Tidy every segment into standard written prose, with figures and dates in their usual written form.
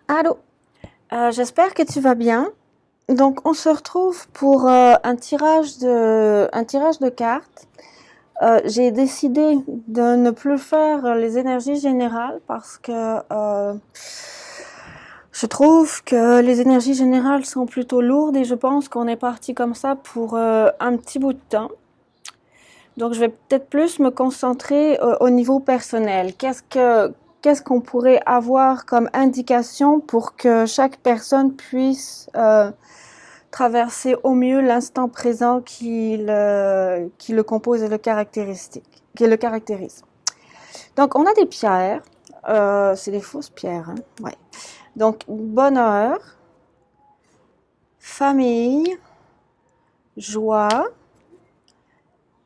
Allô, j'espère que tu vas bien. Donc, on se retrouve pour un tirage de cartes. J'ai décidé de ne plus faire les énergies générales parce que je trouve que les énergies générales sont plutôt lourdes et je pense qu'on est parti comme ça pour un petit bout de temps. Donc, je vais peut-être plus me concentrer au niveau personnel. Qu'est-ce qu'on pourrait avoir comme indication pour que chaque personne puisse traverser au mieux l'instant présent qui le compose et qui le caractérise. Donc, on a des pierres. C'est des fausses pierres, hein? Ouais. Donc, bonheur, famille, joie,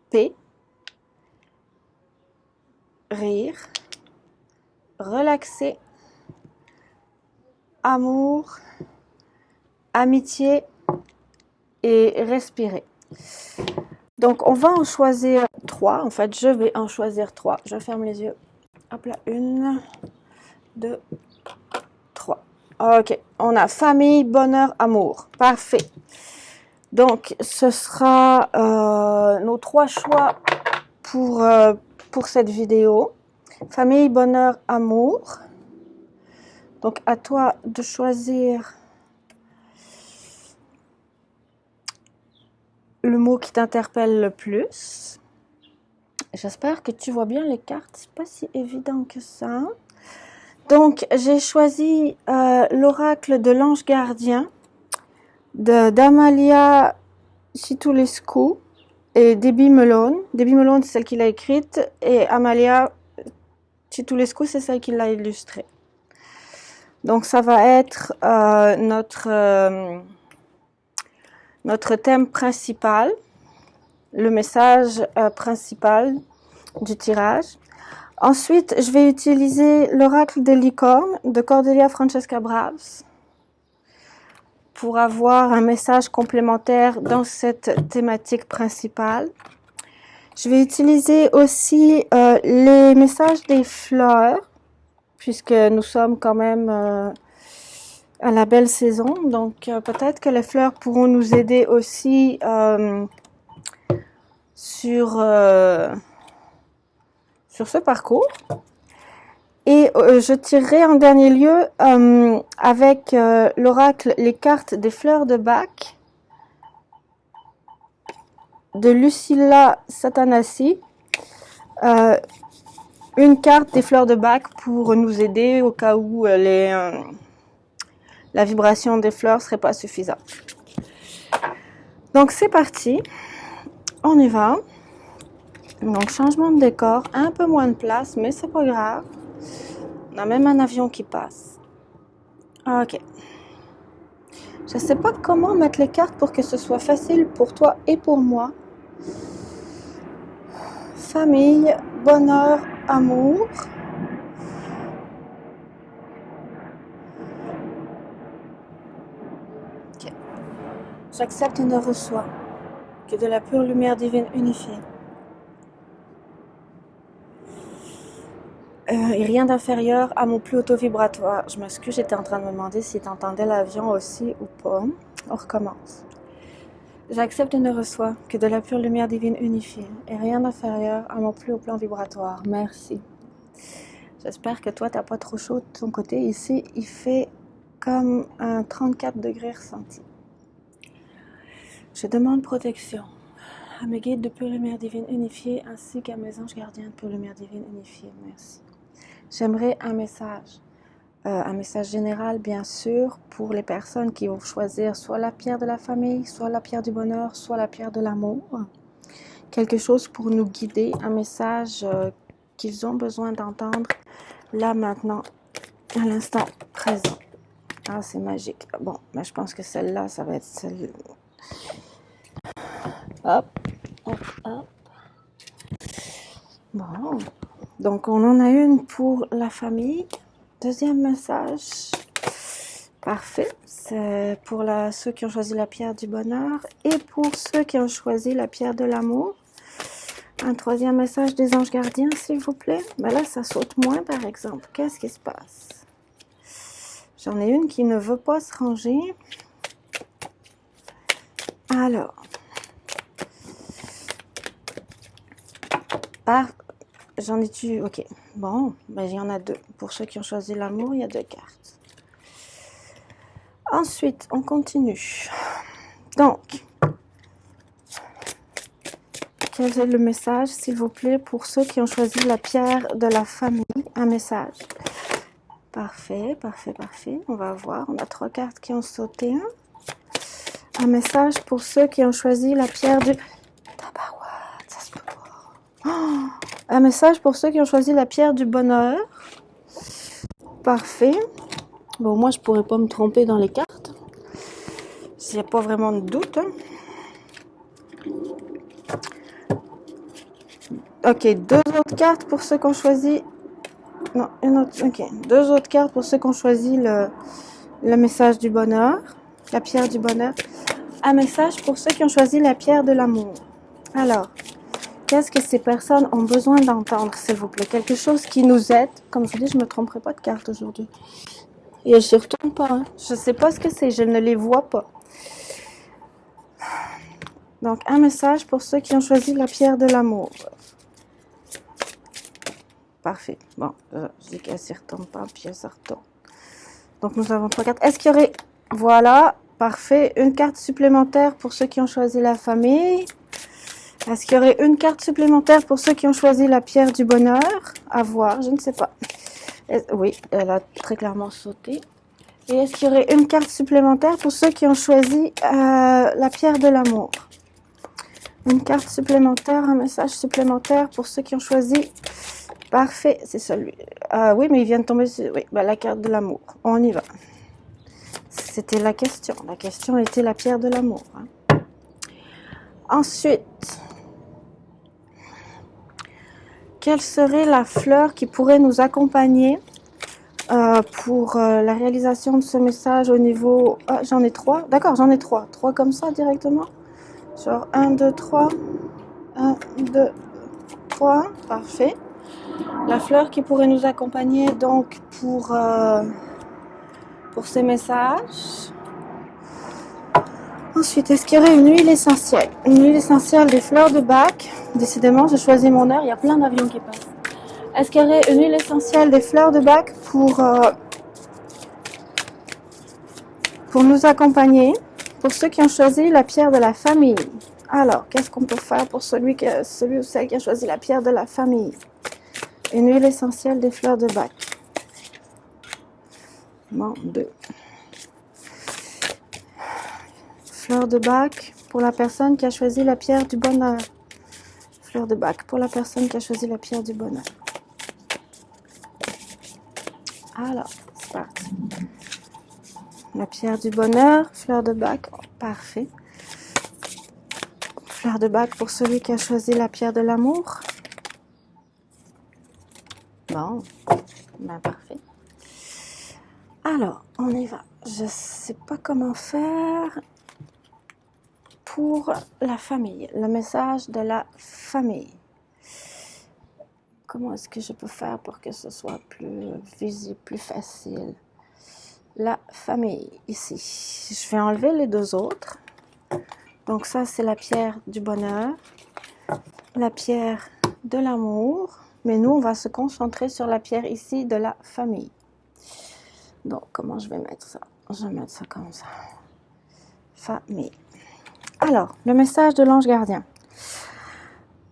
paix, rire, relaxer, amour, amitié et respirer. Donc, on va en choisir 3. En fait, je vais en choisir 3. Je ferme les yeux. Hop là, 1, 2, 3. OK. On a famille, bonheur, amour. Parfait. Donc, ce sera nos 3 choix pour cette vidéo. Famille, bonheur, amour. Donc, à toi de choisir le mot qui t'interpelle le plus. J'espère que tu vois bien les cartes. C'est pas si évident que ça. Donc, j'ai choisi l'oracle de l'ange gardien d'Amalia Chitulescu et Debbie Malone. Debbie Malone, c'est celle qui l'a écrite et Amalia Chitulescu, c'est celle qui l'a illustrée. Donc, ça va être notre thème principal, le message principal du tirage. Ensuite, je vais utiliser l'oracle des licornes de Cordelia Francesca Braves pour avoir un message complémentaire dans cette thématique principale. Je vais utiliser aussi les messages des fleurs, puisque nous sommes quand même à la belle saison. Donc, peut-être que les fleurs pourront nous aider aussi sur ce parcours. Et je tirerai en dernier lieu avec l'oracle les cartes des fleurs de Bach de Lucilla Satanassi. Une carte des fleurs de Bach pour nous aider au cas où la vibration des fleurs ne serait pas suffisante. Donc c'est parti, on y va. Donc changement de décor, un peu moins de place, mais c'est pas grave. On a même un avion qui passe. Ok. Je ne sais pas comment mettre les cartes pour que ce soit facile pour toi et pour moi. Famille, bonheur, amour. Ok. J'accepte et ne reçois que de la pure lumière divine unifiée. Et rien d'inférieur à mon plus haut taux vibratoire. Je m'excuse, j'étais en train de me demander si tu entendais l'avion aussi ou pas. On recommence. J'accepte et ne reçois que de la pure lumière divine unifiée et rien d'inférieur à mon plus haut plan vibratoire. Merci. J'espère que toi, t'as pas trop chaud de ton côté. Ici, il fait comme un 34 degrés ressenti. Je demande protection à mes guides de pure lumière divine unifiée ainsi qu'à mes anges gardiens de pure lumière divine unifiée. Merci. J'aimerais un message général, bien sûr, pour les personnes qui vont choisir soit la pierre de la famille, soit la pierre du bonheur, soit la pierre de l'amour. Quelque chose pour nous guider, un message qu'ils ont besoin d'entendre là, maintenant, à l'instant présent. Ah, c'est magique. Bon, mais je pense que celle-là, ça va être celle... Hop, hop, hop. Bon, donc on en a une pour la famille. Deuxième message. Parfait. C'est pour ceux qui ont choisi la pierre du bonheur et pour ceux qui ont choisi la pierre de l'amour. Un troisième message des anges gardiens, s'il vous plaît. Ben là, ça saute moins, par exemple. Qu'est-ce qui se passe? J'en ai une qui ne veut pas se ranger. Alors, j'en ai-tu? Ok, bon, ben, il y en a deux. Pour ceux qui ont choisi l'amour, il y a deux cartes. Ensuite, on continue. Donc, quel est le message, s'il vous plaît, pour ceux qui ont choisi la pierre de la famille? Un message. Parfait, parfait, parfait. On va voir. On a 3 cartes qui ont sauté. Un message pour ceux qui ont choisi la pierre du... Tabarouette, ça se peut pas. Oh! Un message pour ceux qui ont choisi la pierre du bonheur. Parfait. Bon, moi, je pourrais pas me tromper dans les cartes. S'il n'y a pas vraiment de doute. Hein. Ok, 2 autres cartes pour ceux qui ont choisi... Non, une autre... Ok, 2 autres cartes pour ceux qui ont choisi le message du bonheur. La pierre du bonheur. Un message pour ceux qui ont choisi la pierre de l'amour. Alors, qu'est-ce que ces personnes ont besoin d'entendre, s'il vous plaît? Quelque chose qui nous aide. Comme je vous dis, je ne me tromperai pas de carte aujourd'hui. Et je ne retourne pas. Hein. Je ne sais pas ce que c'est. Je ne les vois pas. Donc, un message pour ceux qui ont choisi la pierre de l'amour. Parfait. Bon, je dis qu'elle ne s'y retourne pas, puis elle se retourne. Donc, nous avons 3 cartes. Est-ce qu'il y aurait... Voilà, parfait. Une carte supplémentaire pour ceux qui ont choisi la famille. Est-ce qu'il y aurait une carte supplémentaire pour ceux qui ont choisi la pierre du bonheur? À voir, je ne sais pas. Oui, elle a très clairement sauté. Et est-ce qu'il y aurait une carte supplémentaire pour ceux qui ont choisi la pierre de l'amour? Une carte supplémentaire, un message supplémentaire pour ceux qui ont choisi... Parfait, c'est celui. Oui, mais il vient de tomber sur... Oui, ben, la carte de l'amour. On y va. C'était la question. La question était la pierre de l'amour. Hein. Ensuite, quelle serait la fleur qui pourrait nous accompagner pour la réalisation de ce message au niveau... Ah, j'en ai 3. D'accord, j'en ai 3. 3 comme ça directement. Genre 1, 2, 3. 1, 2, 3. Parfait. La fleur qui pourrait nous accompagner donc pour ces messages. Ensuite, est-ce qu'il y aurait une huile essentielle? Une huile essentielle des fleurs de Bach. Décidément, j'ai choisi mon heure. Il y a plein d'avions qui passent. Est-ce qu'il y aurait une huile essentielle des fleurs de Bach pour nous accompagner? Pour ceux qui ont choisi la pierre de la famille. Alors, qu'est-ce qu'on peut faire pour celui ou celle qui a choisi la pierre de la famille? Une huile essentielle des fleurs de Bach. Bon, 2. Fleur de Bach pour la personne qui a choisi la pierre du bonheur. Fleur de Bach pour la personne qui a choisi la pierre du bonheur. Alors, c'est parti. La pierre du bonheur, fleur de Bach, parfait. Fleur de Bach pour celui qui a choisi la pierre de l'amour. Bon, ben parfait. Alors, on y va. Je ne sais pas comment faire pour la famille, le message de la famille. Comment est-ce que je peux faire pour que ce soit plus visible, plus facile? La famille, ici. Je vais enlever les 2 autres. Donc ça, c'est la pierre du bonheur, la pierre de l'amour. Mais nous, on va se concentrer sur la pierre ici de la famille. Donc, comment je vais mettre ça? Je vais mettre ça comme ça. Famille. Alors, le message de l'ange gardien.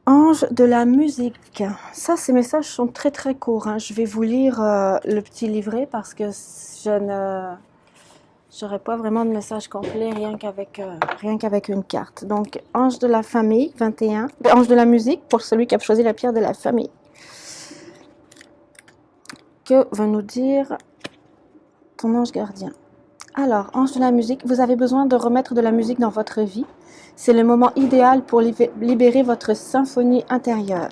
Ange de la musique. Ça, ces messages sont très très courts. Hein. Je vais vous lire le petit livret parce que j'aurais pas vraiment de message complet rien qu'avec une carte. Donc, ange de la famille, 21. Ange de la musique pour celui qui a choisi la pierre de la famille. Que va nous dire ton ange gardien? Alors, ange de la musique, vous avez besoin de remettre de la musique dans votre vie. C'est le moment idéal pour libérer votre symphonie intérieure.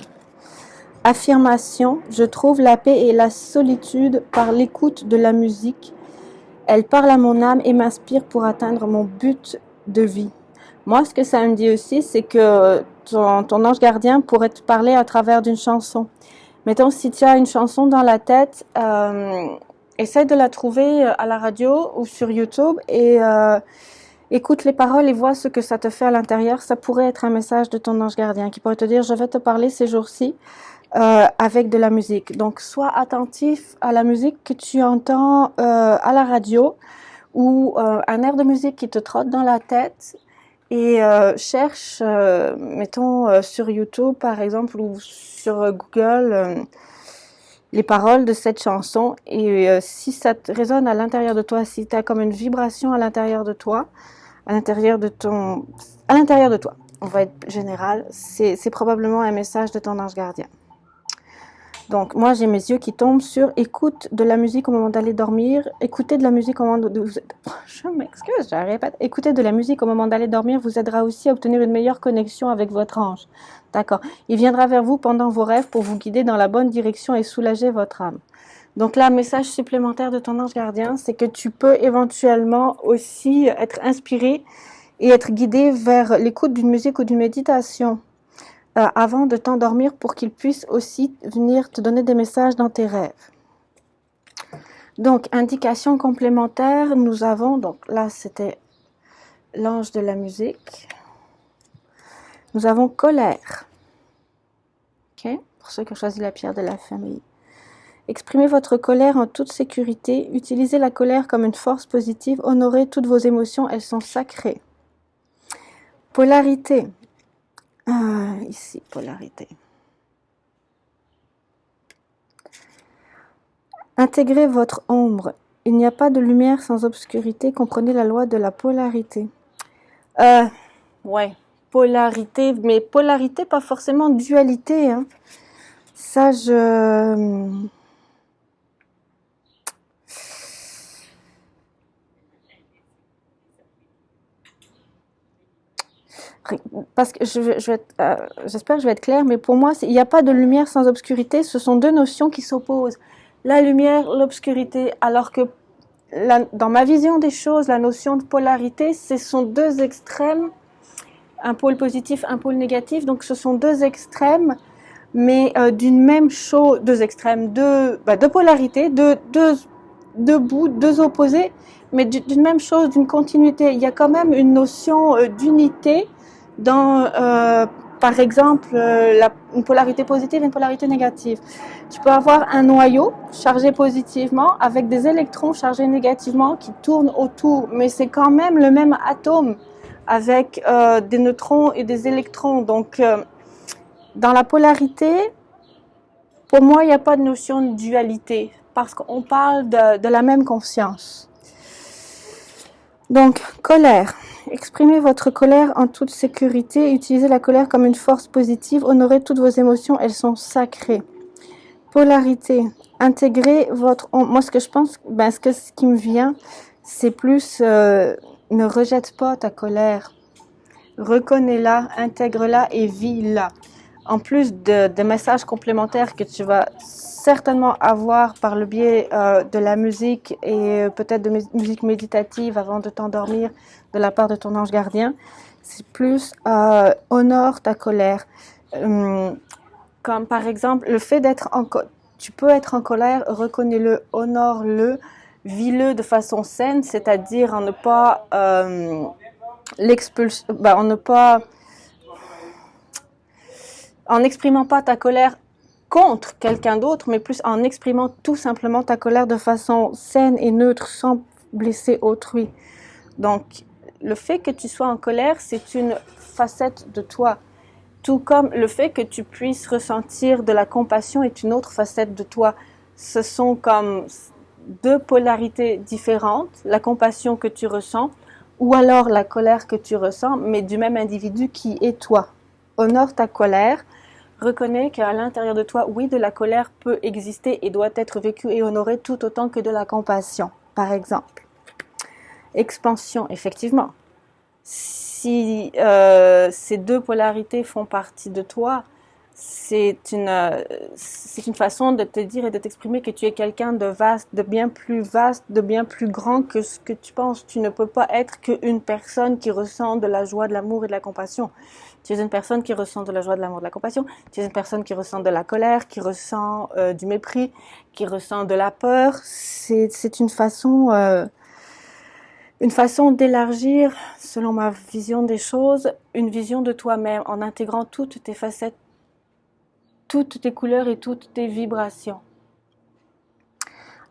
Affirmation, je trouve la paix et la solitude par l'écoute de la musique. Elle parle à mon âme et m'inspire pour atteindre mon but de vie. Moi, ce que ça me dit aussi, c'est que ton ange gardien pourrait te parler à travers d'une chanson. Mettons, si tu as une chanson dans la tête, essaie de la trouver à la radio ou sur YouTube et écoute les paroles et vois ce que ça te fait à l'intérieur. Ça pourrait être un message de ton ange gardien qui pourrait te dire, je vais te parler ces jours-ci avec de la musique. Donc, sois attentif à la musique que tu entends à la radio ou un air de musique qui te trotte dans la tête et cherche, mettons, sur YouTube par exemple ou sur Google les paroles de cette chanson et si ça te résonne à l'intérieur de toi, si tu as comme une vibration à l'intérieur de toi, à l'intérieur de toi, on va être général, c'est probablement un message de ton ange gardien. Donc, moi, j'ai mes yeux qui tombent sur écoute de la musique au moment d'aller dormir. Écouter de la musique au moment de... Je m'excuse, je répète. Écouter de la musique au moment d'aller dormir vous aidera aussi à obtenir une meilleure connexion avec votre ange. D'accord. Il viendra vers vous pendant vos rêves pour vous guider dans la bonne direction et soulager votre âme. Donc là, message supplémentaire de ton ange gardien, c'est que tu peux éventuellement aussi être inspiré et être guidé vers l'écoute d'une musique ou d'une méditation avant de t'endormir pour qu'il puisse aussi venir te donner des messages dans tes rêves. Donc, indication complémentaire, nous avons, donc là c'était l'ange de la musique. Nous avons colère. Ok, pour ceux qui ont choisi la pierre de la famille. Exprimez votre colère en toute sécurité. Utilisez la colère comme une force positive. Honorez toutes vos émotions, elles sont sacrées. Polarité. Ici, polarité. Intégrez votre ombre. Il n'y a pas de lumière sans obscurité. Comprenez la loi de la polarité. Ouais, polarité, mais polarité, pas forcément dualité. Hein. Ça, parce que j'espère que je vais être claire, mais pour moi, il n'y a pas de lumière sans obscurité. Ce sont deux notions qui s'opposent. La lumière, l'obscurité, alors que dans ma vision des choses, la notion de polarité, ce sont deux extrêmes, un pôle positif, un pôle négatif. Donc, ce sont deux extrêmes, mais d'une même chose, deux extrêmes, deux polarités, deux bouts, deux opposés, mais d'une même chose, d'une continuité. Il y a quand même une notion d'unité dans, par exemple, une polarité positive et une polarité négative. Tu peux avoir un noyau chargé positivement avec des électrons chargés négativement qui tournent autour, mais c'est quand même le même atome avec des neutrons et des électrons. Donc, dans la polarité, pour moi, il n'y a pas de notion de dualité parce qu'on parle de la même conscience. Donc, colère. Exprimez votre colère en toute sécurité. Utilisez la colère comme une force positive. Honorez toutes vos émotions, elles sont sacrées. Polarité. Intégrez votre... Moi, ce que je pense, ce qui me vient, c'est plus ne rejette pas ta colère. Reconnais-la, intègre-la et vis-la. En plus de messages complémentaires que tu vas certainement avoir par le biais de la musique et peut-être de musique méditative avant de t'endormir de la part de ton ange gardien, c'est plus honore ta colère. Comme par exemple le fait d'être tu peux être en colère, reconnais-le, honore-le, vis-le de façon saine, c'est-à-dire en ne pas en n'exprimant pas ta colère contre quelqu'un d'autre, mais plus en exprimant tout simplement ta colère de façon saine et neutre, sans blesser autrui. Donc, le fait que tu sois en colère, c'est une facette de toi. Tout comme le fait que tu puisses ressentir de la compassion est une autre facette de toi. Ce sont comme deux polarités différentes, la compassion que tu ressens, ou alors la colère que tu ressens, mais du même individu qui est toi. Honore ta colère. Reconnais qu'à l'intérieur de toi, oui, de la colère peut exister et doit être vécue et honorée tout autant que de la compassion, par exemple. Expansion, effectivement. Si ces deux polarités font partie de toi, c'est une façon de te dire et de t'exprimer que tu es quelqu'un de vaste, de bien plus grand que ce que tu penses. Tu ne peux pas être qu'une personne qui ressent de la joie, de l'amour et de la compassion. Tu es une personne qui ressent de la joie, de l'amour, de la compassion. Tu es une personne qui ressent de la colère, qui ressent du mépris, qui ressent de la peur. C'est une façon d'élargir, selon ma vision des choses, une vision de toi-même en intégrant toutes tes facettes, toutes tes couleurs et toutes tes vibrations.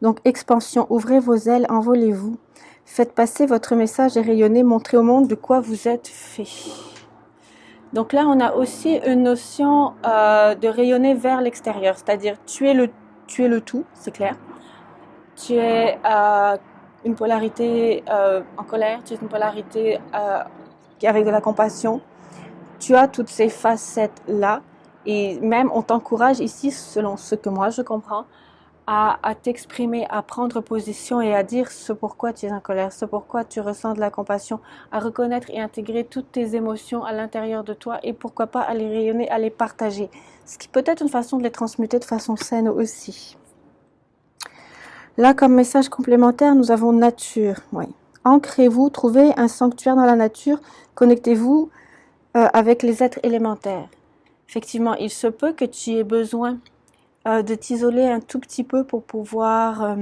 Donc, expansion, ouvrez vos ailes, envolez-vous. Faites passer votre message et rayonnez, montrez au monde de quoi vous êtes fait. Donc là, on a aussi une notion de rayonner vers l'extérieur, c'est-à-dire tu es le tout, c'est clair. Tu es une polarité en colère, tu es une polarité avec de la compassion. Tu as toutes ces facettes-là. Et même, on t'encourage ici, selon ce que moi je comprends, à t'exprimer, à prendre position et à dire ce pourquoi tu es en colère, ce pourquoi tu ressens de la compassion, à reconnaître et intégrer toutes tes émotions à l'intérieur de toi et pourquoi pas à les rayonner, à les partager. Ce qui peut être une façon de les transmuter de façon saine aussi. Là, comme message complémentaire, nous avons nature. Oui. Ancrez-vous, trouvez un sanctuaire dans la nature, connectez-vous avec les êtres élémentaires. Effectivement, il se peut que tu aies besoin de t'isoler un tout petit peu pour pouvoir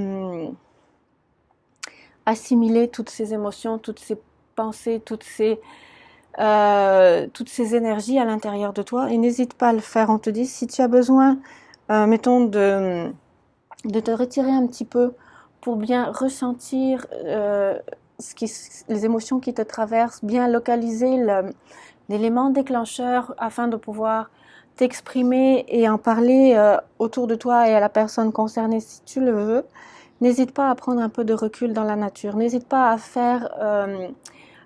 assimiler toutes ces émotions, toutes ces pensées, toutes ces énergies à l'intérieur de toi. Et n'hésite pas à le faire. On te dit, si tu as besoin, mettons, de te retirer un petit peu pour bien ressentir les émotions qui te traversent, bien localiser l'élément déclencheur afin de pouvoir t'exprimer et en parler autour de toi et à la personne concernée si tu le veux. N'hésite pas à prendre un peu de recul dans la nature. N'hésite pas à faire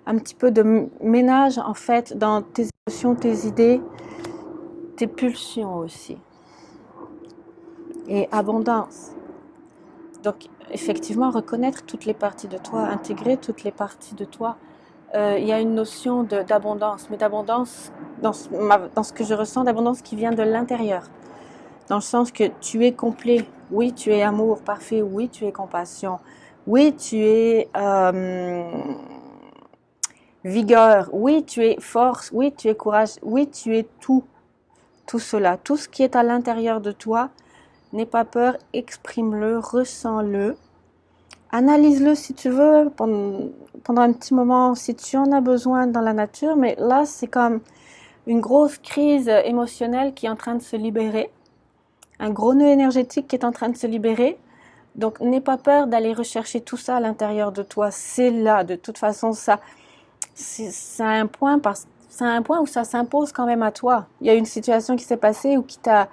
un petit peu de ménage en fait dans tes émotions, tes idées, tes pulsions aussi. Et abondance. Donc effectivement, reconnaître toutes les parties de toi, intégrer toutes les parties de toi. Il y a une notion d'abondance, mais d'abondance dans ce que je ressens, d'abondance qui vient de l'intérieur. Dans le sens que tu es complet. Oui, tu es amour parfait. Oui, tu es compassion. Oui, tu es vigueur. Oui, tu es force. Oui, tu es courage. Oui, tu es tout. Tout cela. Tout ce qui est à l'intérieur de toi, n'aie pas peur, exprime-le, ressens-le. Analyse-le si tu veux pendant un petit moment, si tu en as besoin dans la nature. Mais là, c'est comme une grosse crise émotionnelle qui est en train de se libérer. Un gros nœud énergétique qui est en train de se libérer. Donc, n'aie pas peur d'aller rechercher tout ça à l'intérieur de toi. C'est là, de toute façon, c'est un point où ça s'impose quand même à toi. Il y a une situation qui s'est passée ou qui t'a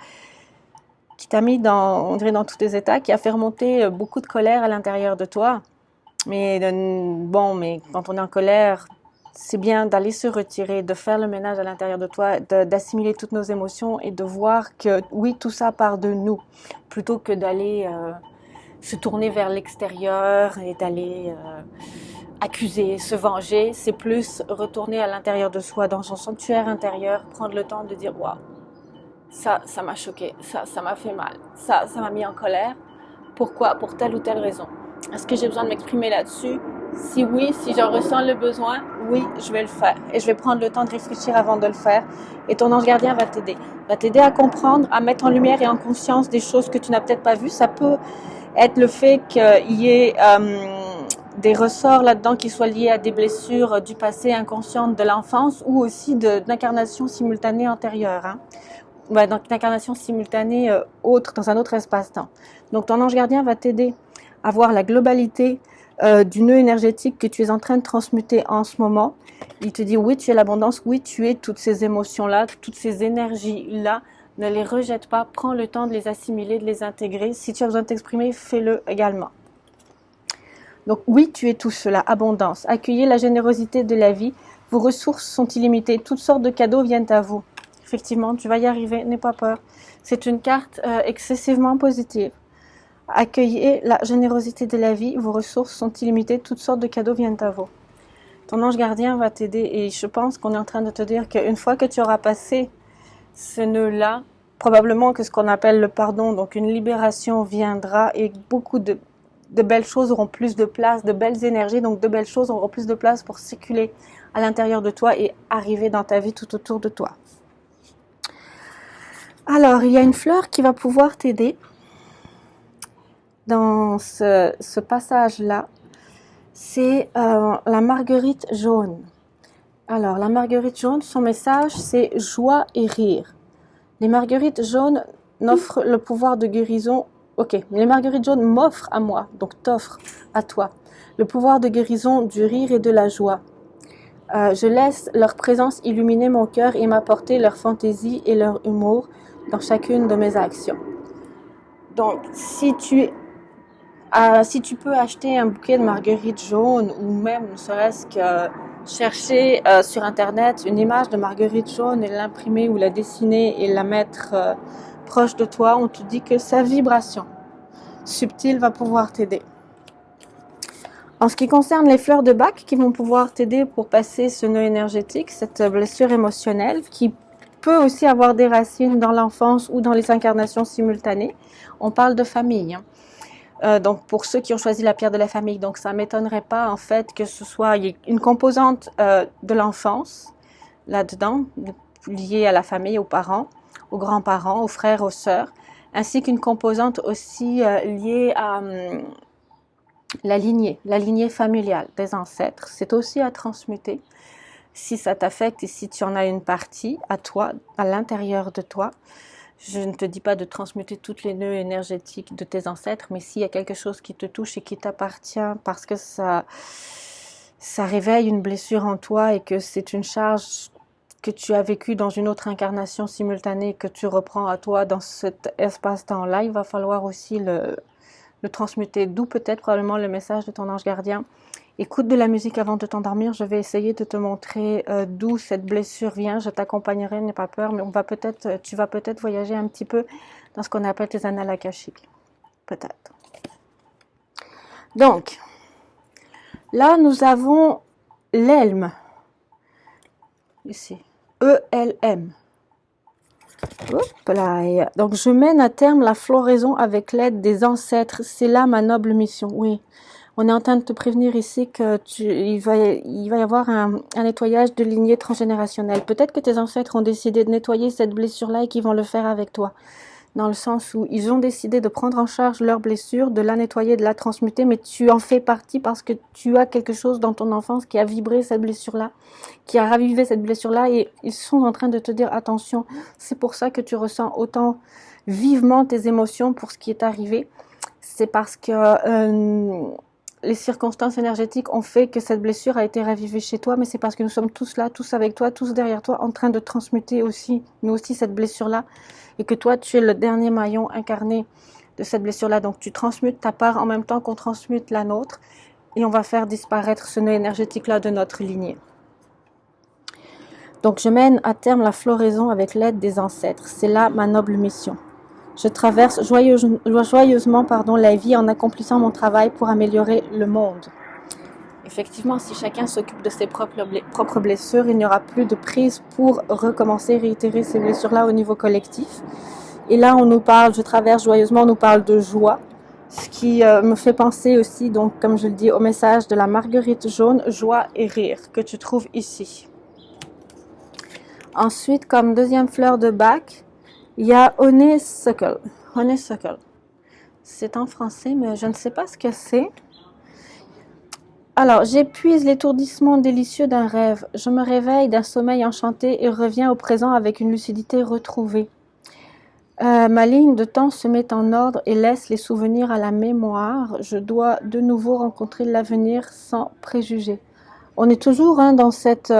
mis on dirait dans tous tes états, qui a fait remonter beaucoup de colère à l'intérieur de toi. Mais mais quand on est en colère, c'est bien d'aller se retirer, de faire le ménage à l'intérieur de toi, d'assimiler toutes nos émotions et de voir que oui, tout ça part de nous, plutôt que d'aller se tourner vers l'extérieur et d'aller accuser, se venger. C'est plus retourner à l'intérieur de soi, dans son sanctuaire intérieur, prendre le temps de dire « Waouh, ça m'a choqué, ça m'a fait mal, ça m'a mis en colère. Pourquoi? Pour telle ou telle raison. Est-ce que j'ai besoin de m'exprimer là-dessus? Si oui, si j'en ressens le besoin, oui, je vais le faire. Et je vais prendre le temps de réfléchir avant de le faire. Et ton ange gardien va t'aider. Va t'aider à comprendre, à mettre en lumière et en conscience des choses que tu n'as peut-être pas vues. Ça peut être le fait qu'il y ait des ressorts là-dedans qui soient liés à des blessures du passé inconscientes de l'enfance ou aussi d'incarnations simultanées antérieures. Donc d'incarnation simultanée dans un autre espace-temps. Donc ton ange gardien va t'aider à voir la globalité du nœud énergétique que tu es en train de transmuter en ce moment. Il te dit oui, tu es l'abondance, oui, tu es toutes ces émotions-là, toutes ces énergies-là. Ne les rejette pas, prends le temps de les assimiler, de les intégrer. Si tu as besoin de t'exprimer, fais-le également. Donc oui, tu es tout cela, abondance. Accueillez la générosité de la vie. Vos ressources sont illimitées. Toutes sortes de cadeaux viennent à vous. Effectivement, tu vas y arriver, n'aie pas peur. C'est une carte excessivement positive. Accueillez la générosité de la vie, vos ressources sont illimitées, toutes sortes de cadeaux viennent à vous. Ton ange gardien va t'aider et je pense qu'on est en train de te dire qu'une fois que tu auras passé ce nœud-là, probablement que ce qu'on appelle le pardon, donc une libération viendra et beaucoup de belles choses auront plus de place, de belles énergies, donc de belles choses auront plus de place pour circuler à l'intérieur de toi et arriver dans ta vie tout autour de toi. Alors, il y a une fleur qui va pouvoir t'aider dans ce passage-là. C'est la marguerite jaune. Alors, la marguerite jaune, son message, c'est joie et rire. Les marguerites jaunes n'offrent le pouvoir de guérison. Ok, les marguerites jaunes m'offrent à moi, donc t'offrent à toi, le pouvoir de guérison du rire et de la joie. Je laisse leur présence illuminer mon cœur et m'apporter leur fantaisie et leur humour dans chacune de mes actions. Donc, si tu peux acheter un bouquet de marguerites jaunes ou même ne serait-ce que chercher sur internet une image de marguerite jaune et l'imprimer ou la dessiner et la mettre proche de toi, on te dit que sa vibration subtile va pouvoir t'aider. En ce qui concerne les fleurs de Bach qui vont pouvoir t'aider pour passer ce nœud énergétique, cette blessure émotionnelle qui peut aussi avoir des racines dans l'enfance ou dans les incarnations simultanées, on parle de famille. Donc pour ceux qui ont choisi la pierre de la famille, donc ça m'étonnerait pas en fait que ce soit une composante de l'enfance là-dedans, liée à la famille, aux parents, aux grands-parents, aux frères, aux sœurs, ainsi qu'une composante aussi liée à la lignée familiale des ancêtres. C'est aussi à transmuter si ça t'affecte et si tu en as une partie à toi, à l'intérieur de toi. Je ne te dis pas de transmuter toutes les nœuds énergétiques de tes ancêtres, mais s'il y a quelque chose qui te touche et qui t'appartient parce que ça réveille une blessure en toi et que c'est une charge que tu as vécue dans une autre incarnation simultanée que tu reprends à toi dans cet espace-temps-là, il va falloir aussi le transmuter, d'où peut-être probablement le message de ton ange gardien. Écoute de la musique avant de t'endormir, je vais essayer de te montrer d'où cette blessure vient, je t'accompagnerai, n'aie pas peur, mais tu vas peut-être voyager un petit peu dans ce qu'on appelle tes annales akashiques, peut-être. Donc, là nous avons l'Elm, ici, E-L-M. Hop là. Donc, je mène à terme la floraison avec l'aide des ancêtres. C'est là ma noble mission. Oui, on est en train de te prévenir ici que il va y avoir un nettoyage de lignée transgénérationnelle. Peut-être que tes ancêtres ont décidé de nettoyer cette blessure-là et qu'ils vont le faire avec toi. Dans le sens où ils ont décidé de prendre en charge leur blessure, de la nettoyer, de la transmuter, mais tu en fais partie parce que tu as quelque chose dans ton enfance qui a vibré cette blessure-là, qui a ravivé cette blessure-là, et ils sont en train de te dire attention, c'est pour ça que tu ressens autant vivement tes émotions pour ce qui est arrivé. C'est parce que les circonstances énergétiques ont fait que cette blessure a été ravivée chez toi, mais c'est parce que nous sommes tous là, tous avec toi, tous derrière toi, en train de transmuter aussi, nous aussi, cette blessure-là, et que toi, tu es le dernier maillon incarné de cette blessure-là. Donc, tu transmutes ta part en même temps qu'on transmute la nôtre, et on va faire disparaître ce nœud énergétique-là de notre lignée. Donc, je mène à terme la floraison avec l'aide des ancêtres. C'est là ma noble mission. Je traverse joyeusement la vie en accomplissant mon travail pour améliorer le monde. Effectivement, si chacun s'occupe de ses propres blessures, il n'y aura plus de prise pour recommencer, réitérer ces blessures-là au niveau collectif. Et là, je traverse joyeusement, on nous parle de joie, ce qui me fait penser aussi, donc, comme je le dis, au message de la marguerite jaune, joie et rire, que tu trouves ici. Ensuite, comme deuxième fleur de Bach, il y a honeysuckle. Honeysuckle. C'est en français, mais je ne sais pas ce que c'est. Alors, j'épuise l'étourdissement délicieux d'un rêve. Je me réveille d'un sommeil enchanté et reviens au présent avec une lucidité retrouvée. Ma ligne de temps se met en ordre et laisse les souvenirs à la mémoire. Je dois de nouveau rencontrer l'avenir sans préjugés. On est toujours dans cette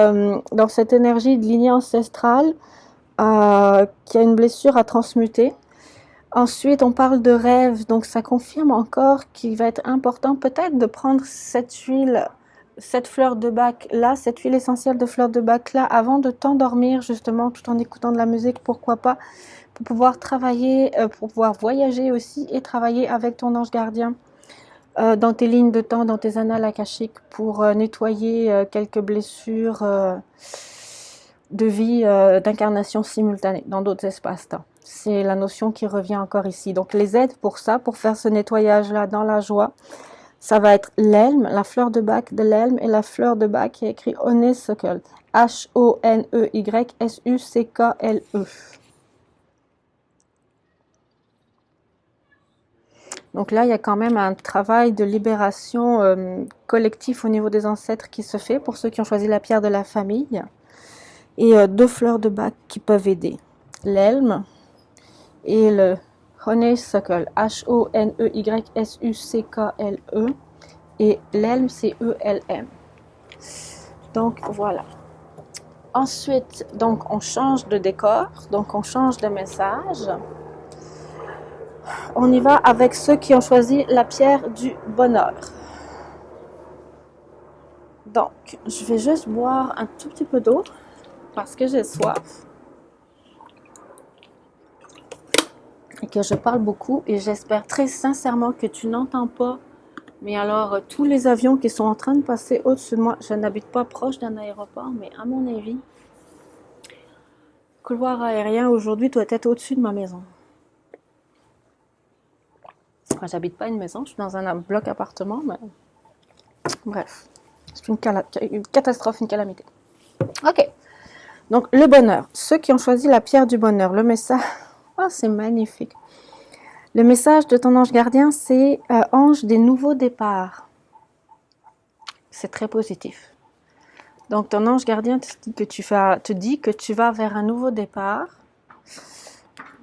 énergie de lignée ancestrale qui a une blessure à transmuter. Ensuite, on parle de rêve, donc ça confirme encore qu'il va être important peut-être de prendre cette huile, cette fleur de Bach là, cette huile essentielle de fleur de Bach là, avant de t'endormir justement, tout en écoutant de la musique, pourquoi pas, pour pouvoir travailler, pour pouvoir voyager aussi et travailler avec ton ange gardien dans tes lignes de temps, dans tes annales akashiques, pour nettoyer quelques blessures de vie, d'incarnation simultanée dans d'autres espaces-temps. C'est la notion qui revient encore ici. Donc les aides pour ça, pour faire ce nettoyage-là dans la joie, ça va être l'elme, la fleur de bac de l'elme et la fleur de bac qui est écrit Honeysuckle. Honeysuckle. Donc là, il y a quand même un travail de libération collectif au niveau des ancêtres qui se fait pour ceux qui ont choisi la pierre de la famille. Et 2 fleurs de bac qui peuvent aider. L'elme et le Honeysuckle. Honeysuckle. Et l'elme, c'est ELM. Donc voilà. Ensuite, donc on change de décor, donc on change de message. On y va avec ceux qui ont choisi la pierre du bonheur. Donc, je vais juste boire un tout petit peu d'eau parce que j'ai soif et que je parle beaucoup et j'espère très sincèrement que tu n'entends pas. Mais alors, tous les avions qui sont en train de passer au-dessus de moi, je n'habite pas proche d'un aéroport, mais à mon avis, le couloir aérien aujourd'hui doit être au-dessus de ma maison. Enfin, j'habite pas une maison, je suis dans un bloc appartement, mais bref, c'est une catastrophe, une calamité. Ok, donc le bonheur. Ceux qui ont choisi la pierre du bonheur, le message, oh, c'est magnifique. Le message de ton ange gardien, c'est ange des nouveaux départs. C'est très positif. Donc ton ange gardien te dit que tu vas vers un nouveau départ.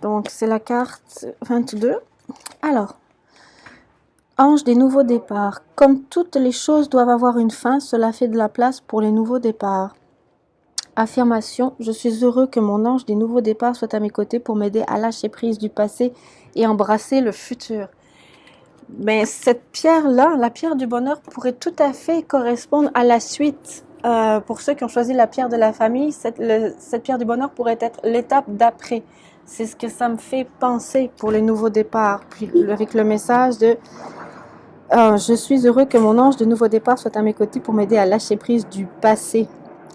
Donc c'est la carte 22. Alors, ange des nouveaux départs. Comme toutes les choses doivent avoir une fin, cela fait de la place pour les nouveaux départs. Affirmation, je suis heureux que mon ange des nouveaux départs soit à mes côtés pour m'aider à lâcher prise du passé et embrasser le futur. Mais cette pierre-là, la pierre du bonheur, pourrait tout à fait correspondre à la suite. Pour ceux qui ont choisi la pierre de la famille, cette pierre du bonheur pourrait être l'étape d'après. C'est ce que ça me fait penser pour les nouveaux départs. Puis avec le message de je suis heureux que mon ange de nouveau départ soit à mes côtés pour m'aider à lâcher prise du passé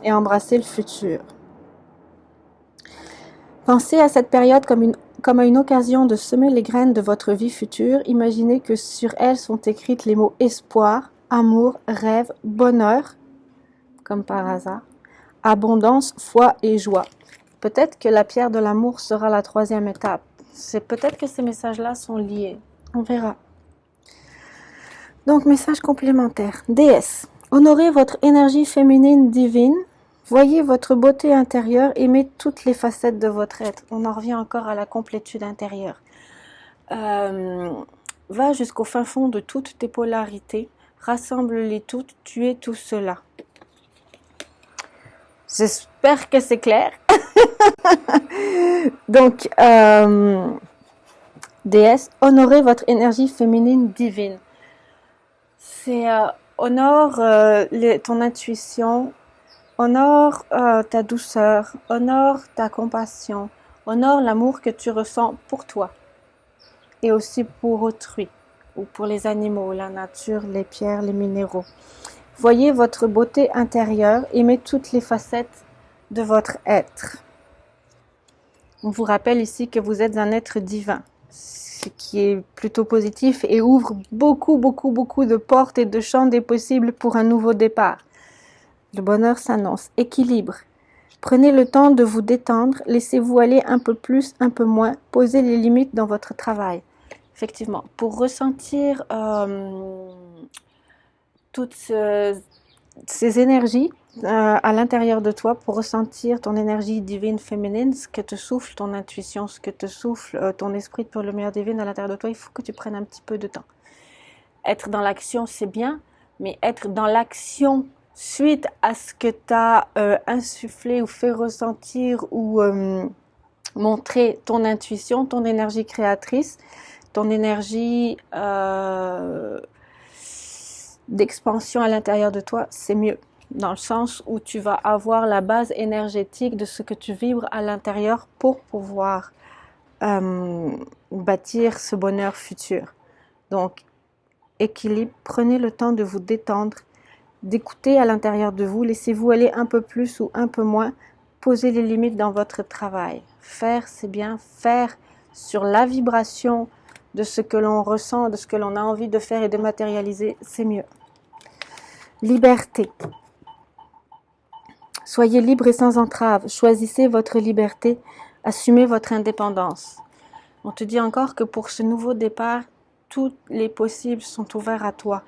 et embrasser le futur. Pensez à cette période comme à une occasion de semer les graines de votre vie future. Imaginez que sur elles sont écrites les mots espoir, amour, rêve, bonheur, comme par hasard, abondance, foi et joie. Peut-être que la pierre de l'amour sera la 3e étape. C'est peut-être que ces messages-là sont liés. On verra. Donc, message complémentaire. Déesse, honorez votre énergie féminine divine. Voyez votre beauté intérieure, aimez toutes les facettes de votre être. On en revient encore à la complétude intérieure. Va jusqu'au fin fond de toutes tes polarités. Rassemble-les toutes, tu es tout cela. J'espère que c'est clair. Donc, déesse, honorez votre énergie féminine divine. C'est honore ton intuition, honore ta douceur, honore ta compassion, honore l'amour que tu ressens pour toi et aussi pour autrui ou pour les animaux, la nature, les pierres, les minéraux. Voyez votre beauté intérieure, aimez toutes les facettes de votre être. On vous rappelle ici que vous êtes un être divin, ce qui est plutôt positif et ouvre beaucoup de portes et de champs des possibles pour un nouveau départ. Le bonheur s'annonce. Équilibre. Prenez le temps de vous détendre, laissez-vous aller un peu plus, un peu moins, posez les limites dans votre travail. Effectivement, pour ressentir toutes ces énergies à l'intérieur de toi, pour ressentir ton énergie divine féminine, ce que te souffle ton intuition, ce que te souffle ton esprit de pure lumière divine à l'intérieur de toi, il faut que tu prennes un petit peu de temps. Être dans l'action, c'est bien, mais être dans l'action suite à ce que tu as insufflé ou fait ressentir ou montrer ton intuition, ton énergie créatrice, ton énergie d'expansion à l'intérieur de toi, c'est mieux. Dans le sens où tu vas avoir la base énergétique de ce que tu vibres à l'intérieur pour pouvoir bâtir ce bonheur futur. Donc, équilibre, prenez le temps de vous détendre, d'écouter à l'intérieur de vous, laissez-vous aller un peu plus ou un peu moins, poser les limites dans votre travail. Faire, c'est bien. Faire sur la vibration de ce que l'on ressent, de ce que l'on a envie de faire et de matérialiser, c'est mieux. Liberté. Soyez libre et sans entrave. Choisissez votre liberté. Assumez votre indépendance. On te dit encore que pour ce nouveau départ, tous les possibles sont ouverts à toi.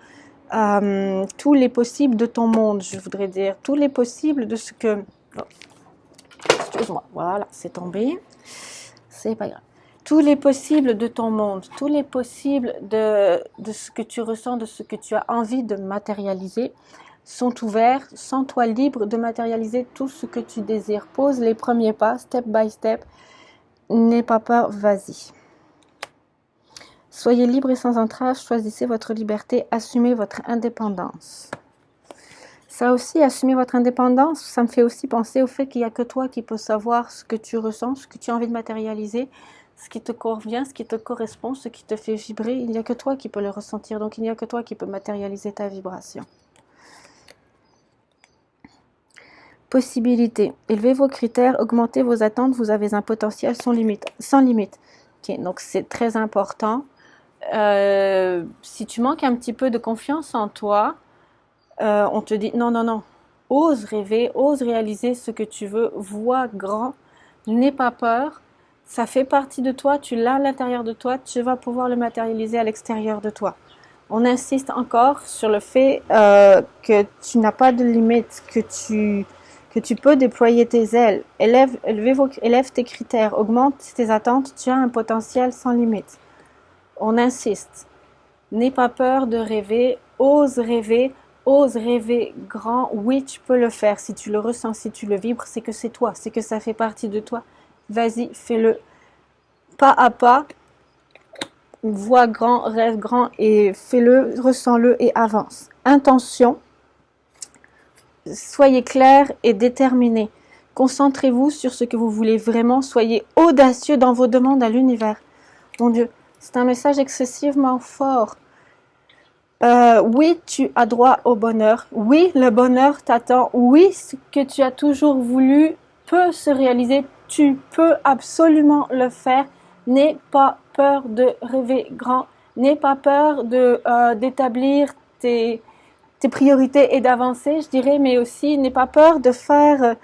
Tous les possibles de ton monde, je voudrais dire. Tous les possibles de ce que... Oh, excuse-moi, voilà, c'est tombé. C'est pas grave. Tous les possibles de ton monde, tous les possibles de ce que tu ressens, de ce que tu as envie de matérialiser, sont ouverts. Sens-toi libre de matérialiser tout ce que tu désires. Pose les premiers pas, step by step. N'aie pas peur, vas-y. Soyez libre et sans entrave, choisissez votre liberté, assumez votre indépendance. Ça aussi, assumer votre indépendance, ça me fait aussi penser au fait qu'il n'y a que toi qui peux savoir ce que tu ressens, ce que tu as envie de matérialiser, ce qui te convient, ce qui te correspond, ce qui te fait vibrer. Il n'y a que toi qui peux le ressentir, donc il n'y a que toi qui peux matérialiser ta vibration. Possibilités. Élevez vos critères, augmentez vos attentes, vous avez un potentiel sans limite. Sans limite. Okay, donc c'est très important. Si tu manques un petit peu de confiance en toi, on te dit non, non, non. Ose rêver, ose réaliser ce que tu veux, vois grand, n'aie pas peur. Ça fait partie de toi, tu l'as à l'intérieur de toi, tu vas pouvoir le matérialiser à l'extérieur de toi. On insiste encore sur le fait que tu n'as pas de limite, que tu peux déployer tes ailes. Élève tes critères, augmente tes attentes, tu as un potentiel sans limite. On insiste. N'aie pas peur de rêver, ose rêver grand. Oui, tu peux le faire. Si tu le ressens, si tu le vibres, c'est que c'est toi, c'est que ça fait partie de toi. Vas-y, fais-le pas à pas. Vois grand, rêve grand et fais-le, ressens-le et avance. Intention. Soyez clair et déterminé. Concentrez-vous sur ce que vous voulez vraiment. Soyez audacieux dans vos demandes à l'univers. Mon Dieu, c'est un message excessivement fort. Oui, tu as droit au bonheur. Oui, le bonheur t'attend. Oui, ce que tu as toujours voulu peut se réaliser. Tu peux absolument le faire. N'aie pas peur de rêver grand. N'aie pas peur d'établir tes priorités et d'avancer, je dirais, mais aussi n'aie pas peur de faire...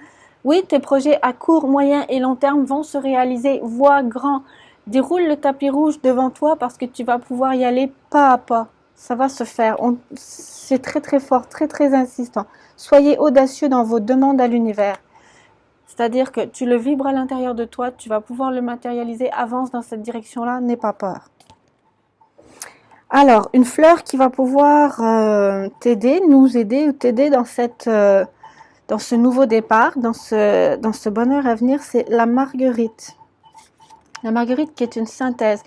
oui, tes projets à court, moyen et long terme vont se réaliser. Vois grand. Déroule le tapis rouge devant toi parce que tu vas pouvoir y aller pas à pas. Ça va se faire. C'est très très fort, très très insistant. Soyez audacieux dans vos demandes à l'univers. C'est-à-dire que tu le vibres à l'intérieur de toi, tu vas pouvoir le matérialiser. Avance dans cette direction-là, n'aie pas peur. Alors, une fleur qui va pouvoir t'aider, nous aider ou t'aider dans dans ce nouveau départ, dans ce bonheur à venir, c'est la marguerite. La marguerite qui est une synthèse.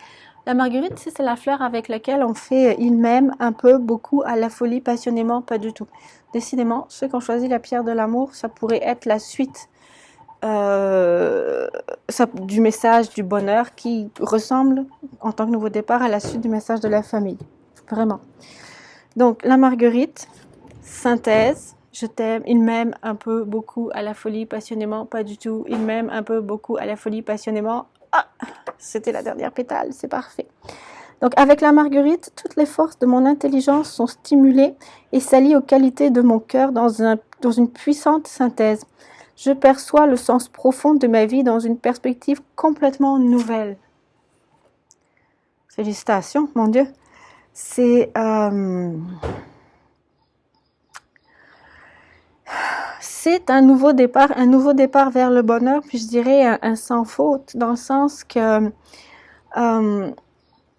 La marguerite, c'est la fleur avec laquelle on fait il m'aime, un peu, beaucoup, à la folie, passionnément, pas du tout. Décidément, ceux qui ont choisi la pierre de l'amour, ça pourrait être la suite du message du bonheur qui ressemble, en tant que nouveau départ, à la suite du message de la famille. Vraiment. Donc, la marguerite, synthèse, je t'aime, il m'aime un peu, beaucoup, à la folie, passionnément, pas du tout. Il m'aime un peu, beaucoup, à la folie, passionnément. Ah, c'était la dernière pétale, c'est parfait. Donc, avec la marguerite, toutes les forces de mon intelligence sont stimulées et s'allient aux qualités de mon cœur dans une puissante synthèse. Je perçois le sens profond de ma vie dans une perspective complètement nouvelle. Félicitations, mon Dieu. C'est un nouveau départ vers le bonheur, puis je dirais un sans faute, dans le sens que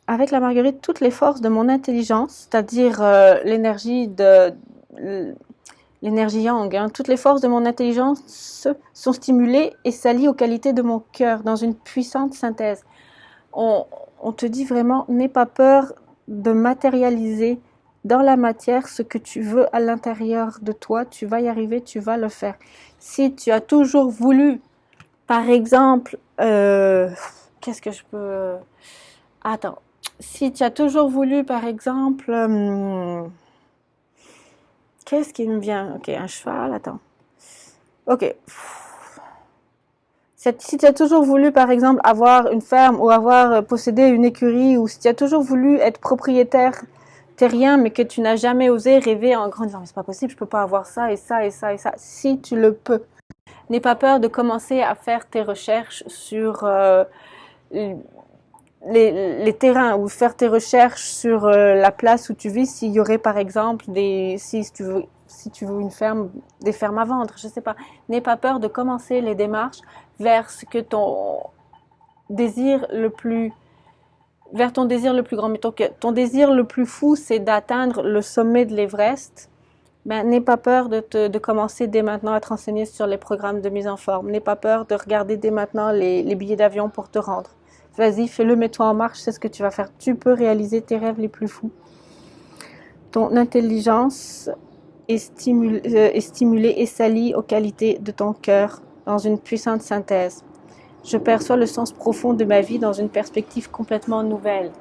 avec la marguerite, toutes les forces de mon intelligence, c'est-à-dire l'énergie yang, hein, toutes les forces de mon intelligence sont stimulées et s'allient aux qualités de mon cœur dans une puissante synthèse. On te dit vraiment, n'aie pas peur de matérialiser dans la matière ce que tu veux à l'intérieur de toi. Tu vas y arriver, tu vas le faire. Si tu as toujours voulu, par exemple, qu'est-ce que je peux... Attends. Si tu as toujours voulu, par exemple... qu'est-ce qui me vient? Ok, un cheval, attends. Ok. Si tu as toujours voulu, par exemple, avoir une ferme ou avoir possédé une écurie, ou si tu as toujours voulu être propriétaire terrien, mais que tu n'as jamais osé rêver en grandissant, mais c'est pas possible, je peux pas avoir ça et ça et ça et ça. Si tu le peux, n'aie pas peur de commencer à faire tes recherches sur les terrains ou faire tes recherches sur la place où tu vis, s'il y aurait par exemple si tu veux une ferme, des fermes à vendre, je sais pas. N'aie pas peur de commencer les démarches vers ce que désir le plus vers ton désir le plus grand. Mettons que ton désir le plus fou, c'est d'atteindre le sommet de l'Everest. Ben, n'aie pas peur de commencer dès maintenant à te renseigner sur les programmes de mise en forme. N'aie pas peur de regarder dès maintenant les billets d'avion pour te rendre. Vas-y, fais-le, mets-toi en marche, c'est ce que tu vas faire. Tu peux réaliser tes rêves les plus fous. Ton intelligence est stimulée et s'allie aux qualités de ton cœur dans une puissante synthèse. Je perçois le sens profond de ma vie dans une perspective complètement nouvelle.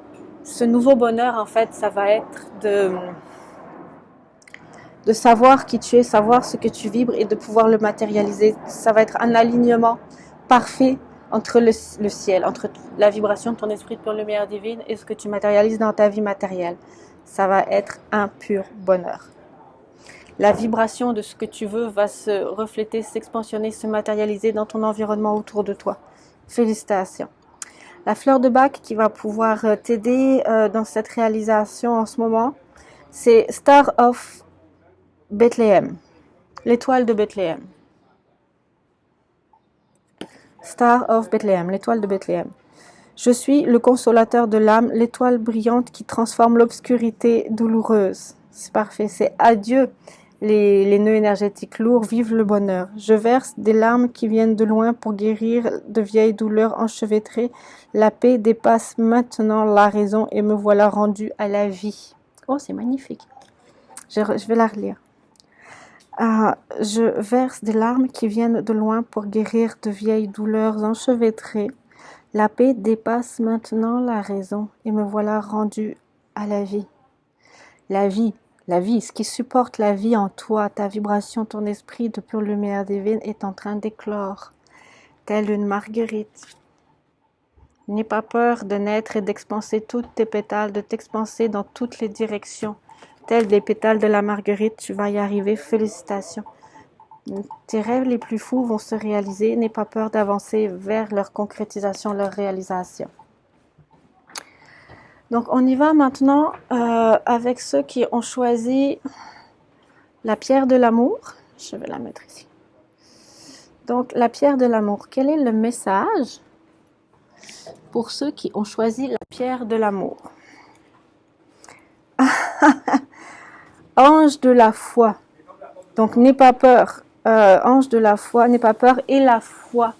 Ce nouveau bonheur, en fait, ça va être de savoir qui tu es, savoir ce que tu vibres et de pouvoir le matérialiser. Ça va être un alignement parfait entre le ciel, entre la vibration de ton esprit de pure lumière divine et ce que tu matérialises dans ta vie matérielle. Ça va être un pur bonheur. La vibration de ce que tu veux va se refléter, s'expansionner, se matérialiser dans ton environnement autour de toi. Félicitations. La fleur de bac qui va pouvoir t'aider dans cette réalisation en ce moment, c'est Star of Bethléem, l'étoile de Bethléem. Star of Bethléem, l'étoile de Bethléem. Je suis le consolateur de l'âme, l'étoile brillante qui transforme l'obscurité douloureuse. C'est parfait, c'est adieu les nœuds énergétiques lourds, vive le bonheur. Je verse des larmes qui viennent de loin pour guérir de vieilles douleurs enchevêtrées. La paix dépasse maintenant la raison et me voilà rendu à la vie. Oh, c'est magnifique. Je vais la relire. Je verse des larmes qui viennent de loin pour guérir de vieilles douleurs enchevêtrées. La paix dépasse maintenant la raison et me voilà rendu à la vie. La vie, ce qui supporte la vie en toi, ta vibration, ton esprit de pure lumière divine est en train d'éclore, telle une marguerite. N'aie pas peur de naître et d'expanser toutes tes pétales, de t'expanser dans toutes les directions. Tels des pétales de la marguerite, tu vas y arriver, félicitations. Tes rêves les plus fous vont se réaliser, n'aie pas peur d'avancer vers leur concrétisation, leur réalisation. Donc on y va maintenant avec ceux qui ont choisi la pierre de l'amour. Je vais la mettre ici. Donc la pierre de l'amour, quel est le message pour ceux qui ont choisi la pierre de l'amour? Ange de la foi. Donc n'aie pas peur. Ange de la foi, n'aie pas peur. Et la foi.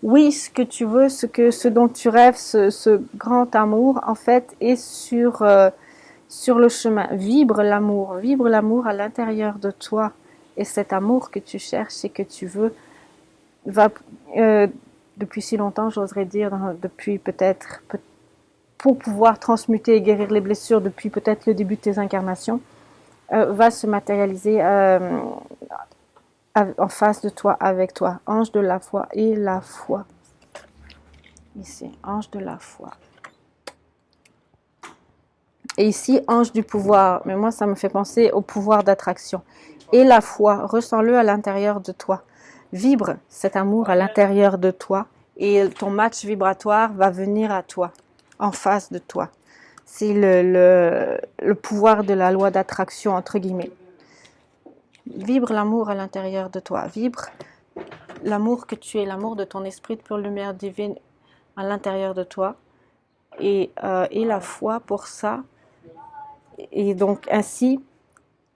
Oui, ce que tu veux, ce dont tu rêves, ce grand amour, en fait, est sur le chemin. Vibre l'amour à l'intérieur de toi. Et cet amour que tu cherches et que tu veux va, depuis si longtemps, j'oserais dire, depuis peut-être, pour pouvoir transmuter et guérir les blessures depuis peut-être le début de tes incarnations, va se matérialiser en face de toi, avec toi. Ange de la foi et la foi. Ici, ange de la foi. Et ici, ange du pouvoir. Mais moi, ça me fait penser au pouvoir d'attraction. Et la foi, ressens-le à l'intérieur de toi. Vibre cet amour à l'intérieur de toi. Et ton match vibratoire va venir à toi, en face de toi. C'est le pouvoir de la loi d'attraction, entre guillemets. Vibre l'amour à l'intérieur de toi. Vibre l'amour que tu es, l'amour de ton esprit de pure lumière divine à l'intérieur de toi. Et la foi pour ça. Et donc ainsi,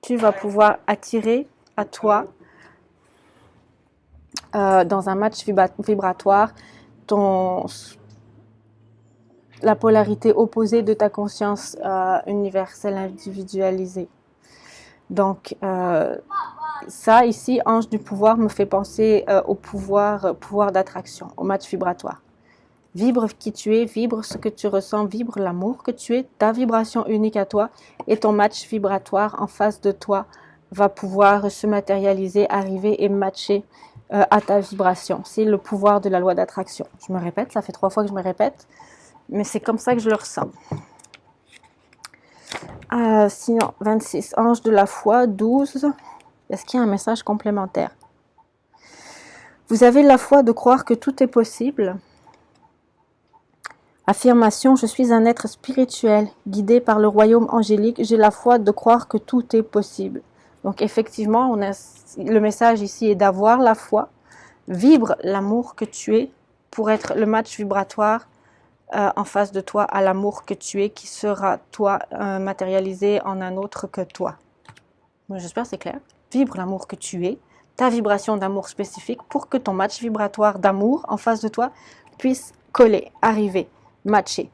tu vas pouvoir attirer à toi, dans un match vibratoire, la polarité opposée de ta conscience universelle individualisée. Donc, ça ici, ange du pouvoir, me fait penser au pouvoir d'attraction, au match vibratoire. Vibre qui tu es, vibre ce que tu ressens, vibre l'amour que tu es, ta vibration unique à toi, et ton match vibratoire en face de toi va pouvoir se matérialiser, arriver et matcher à ta vibration. C'est le pouvoir de la loi d'attraction. Je me répète, ça fait 3 fois que je me répète, mais c'est comme ça que je le ressens. Sinon, 26, ange de la foi, 12. Est-ce qu'il y a un message complémentaire? Vous avez la foi de croire que tout est possible. Affirmation, je suis un être spirituel, guidé par le royaume angélique. J'ai la foi de croire que tout est possible. Donc effectivement, le message ici est d'avoir la foi. Vibre l'amour que tu es pour être le match vibratoire en face de toi à l'amour que tu es, qui sera toi matérialisé en un autre que toi. J'espère que c'est clair. Vibre l'amour que tu es, ta vibration d'amour spécifique pour que ton match vibratoire d'amour en face de toi puisse coller, arriver, matcher.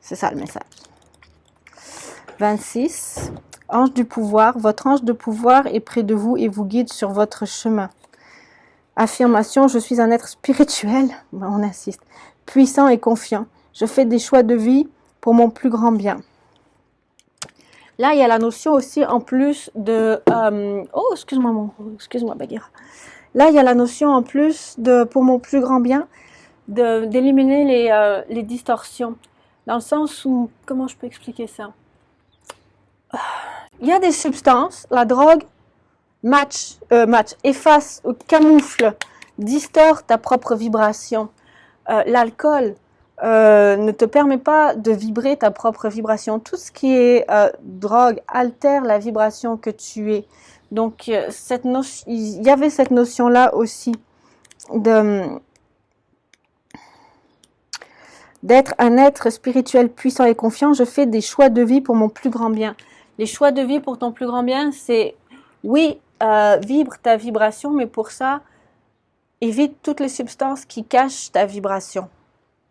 C'est ça le message. 26. Ange du pouvoir. Votre ange de pouvoir est près de vous et vous guide sur votre chemin. Affirmation, je suis un être spirituel, on insiste, puissant et confiant. Je fais des choix de vie pour mon plus grand bien. Là, il y a la notion aussi en plus de... oh, excuse-moi, Bagheera. Là, il y a la notion en plus de, pour mon plus grand bien, d'éliminer les distorsions. Dans le sens où, comment je peux expliquer ça? Il y a des substances, la drogue efface, camoufle, distord ta propre vibration. L'alcool ne te permet pas de vibrer ta propre vibration. Tout ce qui est drogue altère la vibration que tu es. Donc, il y avait cette notion-là aussi d'être un être spirituel puissant et confiant. Je fais des choix de vie pour mon plus grand bien. Les choix de vie pour ton plus grand bien, c'est, oui, vibre ta vibration, mais pour ça, évite toutes les substances qui cachent ta vibration.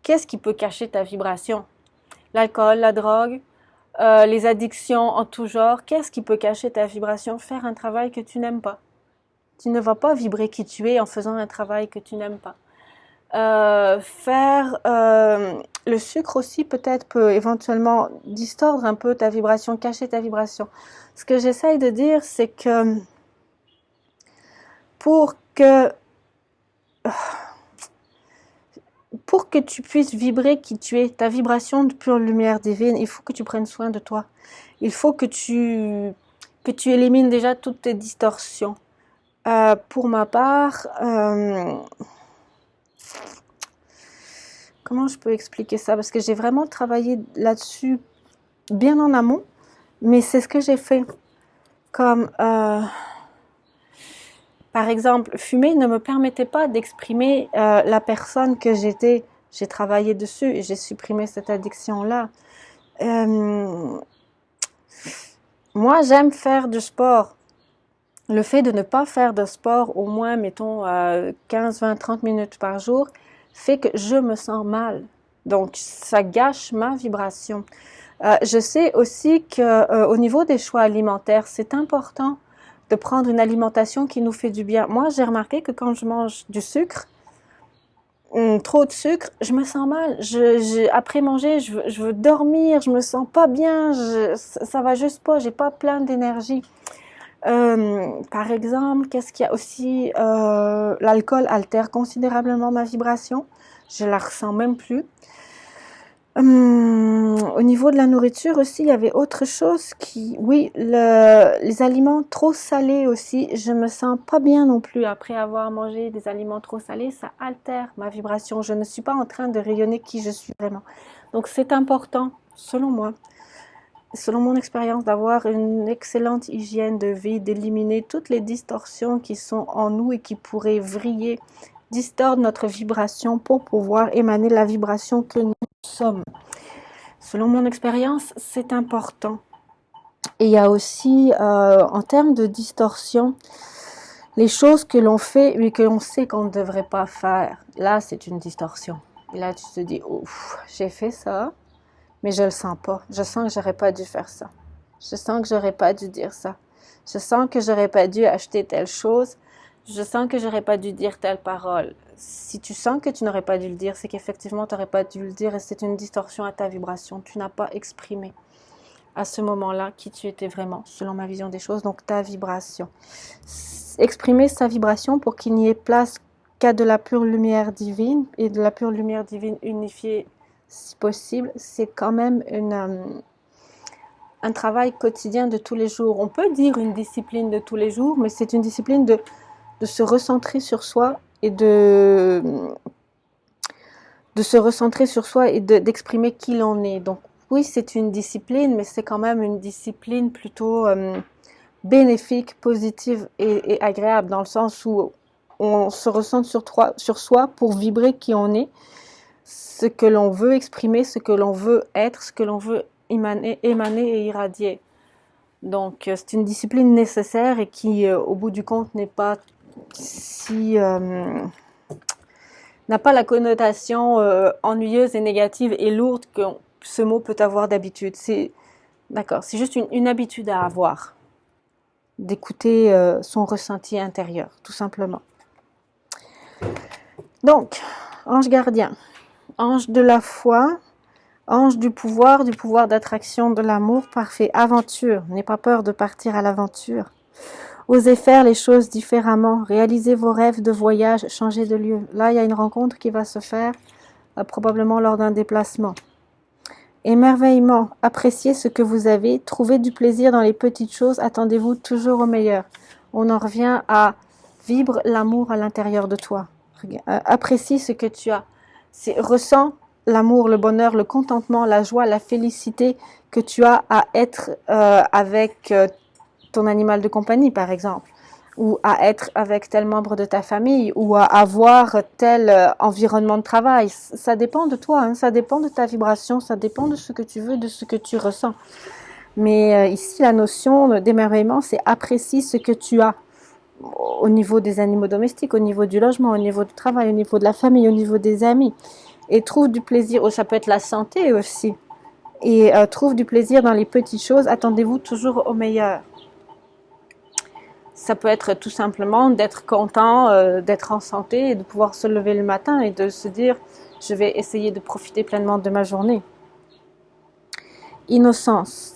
Qu'est-ce qui peut cacher ta vibration? L'alcool, la drogue, les addictions en tout genre. Qu'est-ce qui peut cacher ta vibration? Faire un travail que tu n'aimes pas. Tu ne vas pas vibrer qui tu es en faisant un travail que tu n'aimes pas. Le sucre aussi peut-être peut éventuellement distordre un peu ta vibration, cacher ta vibration. Ce que j'essaye de dire, c'est que pour que tu puisses vibrer qui tu es, ta vibration de pure lumière divine, il faut que tu prennes soin de toi. Il faut que tu élimines déjà toutes tes distorsions. Pour ma part, comment je peux expliquer ça? Parce que j'ai vraiment travaillé là-dessus bien en amont, mais c'est ce que j'ai fait. Comme, par exemple, fumer ne me permettait pas d'exprimer la personne que j'étais. J'ai travaillé dessus et j'ai supprimé cette addiction-là. Moi, j'aime faire du sport. Le fait de ne pas faire de sport au moins, mettons, 15, 20, 30 minutes par jour, fait que je me sens mal. Donc, ça gâche ma vibration. Je sais aussi qu'au niveau des choix alimentaires, c'est important de prendre une alimentation qui nous fait du bien. Moi, j'ai remarqué que quand je mange du sucre, trop de sucre, je me sens mal. Après manger, je veux dormir, je me sens pas bien, ça va juste pas, j'ai pas plein d'énergie. Par exemple, qu'est-ce qu'il y a aussi? L'alcool altère considérablement ma vibration. Je la ressens même plus. Au niveau de la nourriture aussi, il y avait autre chose oui, les aliments trop salés aussi, je me sens pas bien non plus après avoir mangé des aliments trop salés, ça altère ma vibration. Je ne suis pas en train de rayonner qui je suis vraiment. Donc c'est important, selon moi, selon mon expérience, d'avoir une excellente hygiène de vie, d'éliminer toutes les distorsions qui sont en nous et qui pourraient vriller, distordre notre vibration pour pouvoir émaner la vibration que nous sommes. Selon mon expérience, c'est important. Et il y a aussi, en termes de distorsion, les choses que l'on fait mais que l'on sait qu'on ne devrait pas faire. Là, c'est une distorsion. Et là, tu te dis, ouf, j'ai fait ça, mais je le sens pas. Je sens que j'aurais pas dû faire ça. Je sens que j'aurais pas dû dire ça. Je sens que j'aurais pas dû acheter telle chose. Je sens que j'aurais pas dû dire telle parole. Si tu sens que tu n'aurais pas dû le dire, c'est qu'effectivement tu n'aurais pas dû le dire et c'est une distorsion à ta vibration. Tu n'as pas exprimé. à ce moment-là qui tu étais vraiment, selon ma vision des choses, donc ta vibration. Exprimer sa vibration pour qu'il n'y ait place qu'à de la pure lumière divine et de la pure lumière divine unifiée si possible, c'est quand même un travail quotidien de tous les jours. On peut dire une discipline de tous les jours, mais c'est une discipline de se recentrer sur soi et de se recentrer sur soi et d'exprimer qui l'on est. Donc oui, c'est une discipline, mais c'est quand même une discipline plutôt bénéfique, positive et agréable, dans le sens où on se ressent sur soi pour vibrer qui on est, ce que l'on veut exprimer, ce que l'on veut être, ce que l'on veut émaner et irradier. Donc c'est une discipline nécessaire et qui, au bout du compte, n'est pas si... n'a pas la connotation ennuyeuse et négative et lourde que ce mot peut avoir d'habitude. C'est juste une habitude à avoir, d'écouter son ressenti intérieur, tout simplement. Donc, ange gardien, ange de la foi, ange du pouvoir d'attraction, de l'amour parfait, aventure, n'aie pas peur de partir à l'aventure. Osez faire les choses différemment, réalisez vos rêves de voyage, changez de lieu. Là, il y a une rencontre qui va se faire, probablement lors d'un déplacement. Émerveillement, appréciez ce que vous avez, trouvez du plaisir dans les petites choses, attendez-vous toujours au meilleur. On en revient à vibre l'amour à l'intérieur de toi. Apprécie ce que tu as. Ressens l'amour, le bonheur, le contentement, la joie, la félicité que tu as à être avec ton animal de compagnie, par exemple, ou à être avec tel membre de ta famille, ou à avoir tel environnement de travail. Ça dépend de toi, hein, ça dépend de ta vibration, ça dépend de ce que tu veux, de ce que tu ressens. Mais ici, la notion d'émerveillement, c'est apprécie ce que tu as au niveau des animaux domestiques, au niveau du logement, au niveau du travail, au niveau de la famille, au niveau des amis. Et trouve du plaisir, ça peut être la santé aussi. Et trouve du plaisir dans les petites choses, attendez-vous toujours au meilleur. Ça peut être tout simplement d'être content, d'être en santé et de pouvoir se lever le matin et de se dire « je vais essayer de profiter pleinement de ma journée ». Innocence.